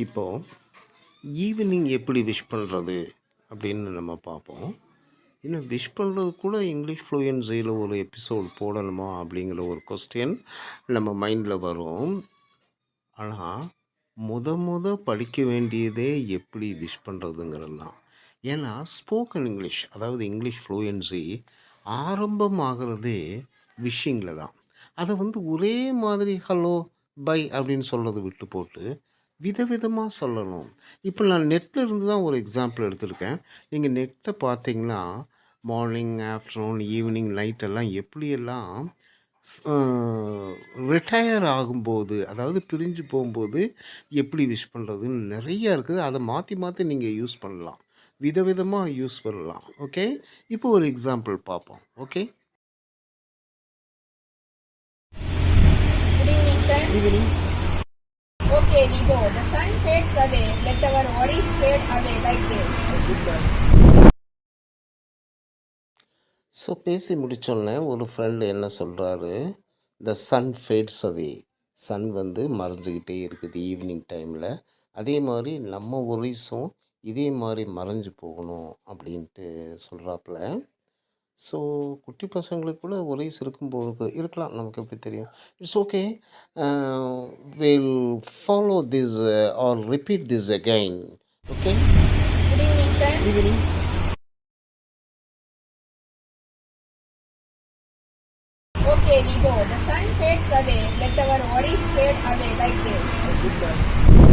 இப்போது ஈவினிங் எப்படி விஷ் பண்ணுறது அப்படின்னு நம்ம பார்ப்போம். இன்னும் விஷ் பண்ணுறது கூட இங்கிலீஷ் ஃப்ளூயன்சியில் ஒரு எபிசோட் போடணுமா அப்படிங்கிற ஒரு கொஸ்டின் நம்ம மைண்டில் வரும். ஆனால் படிக்க வேண்டியதே எப்படி விஷ் பண்ணுறதுங்கிறது தான். ஏன்னா ஸ்போக்கன் இங்கிலீஷ், அதாவது இங்கிலீஷ் ஃப்ளூயன்சி ஆரம்பமாகிறதே விஷிங்கில் தான். அதை ஒரே மாதிரி ஹலோ பை அப்படின்னு சொல்கிறத விட்டு போட்டு விதவிதமாக சொல்லணும். இப்போ நான் நெட்டில் இருந்து தான் ஒரு எக்ஸாம்பிள் எடுத்திருக்கேன். நீங்கள் நெட்டை பார்த்தீங்கன்னா மார்னிங், ஆஃப்டர்நூன், ஈவினிங், நைட்டெல்லாம் எப்படியெல்லாம் ரிட்டயர் ஆகும்போது, அதாவது பிரிஞ்சு போகும்போது எப்படி விஷ் பண்ணுறதுன்னு நிறையா இருக்குது. அதை மாற்றி மாற்றி நீங்கள் யூஸ் பண்ணலாம், விதவிதமாக யூஸ் பண்ணலாம். ஓகே, இப்போ ஒரு எக்ஸாம்பிள் பார்ப்போம். Okay, evening. Okay, we go. The sun fades away. Let our worries fade away like this. So பேசி முடித்தோடனே ஒரு ஃப்ரெண்டு என்ன சொல்கிறாரு, த சன் ஃபேட்ஸ் அவே. சன் மறைஞ்சிக்கிட்டே இருக்குது ஈவினிங் டைமில். அதே மாதிரி நம்ம ஒரிஸும் இதே மாதிரி மறைஞ்சு போகணும் அப்படின்ட்டு சொல்கிறாப்புல. ஸோ குட்டி பசங்களுக்கு கூட ஒரிஸ் இருக்கும்போது இருக்கலாம், நமக்கு எப்படி தெரியும். It's okay, will follow this or repeat this again. Okay, Good evening, sir. Evening. Okay, we go. The sun fades away. Let our worries fade away like this.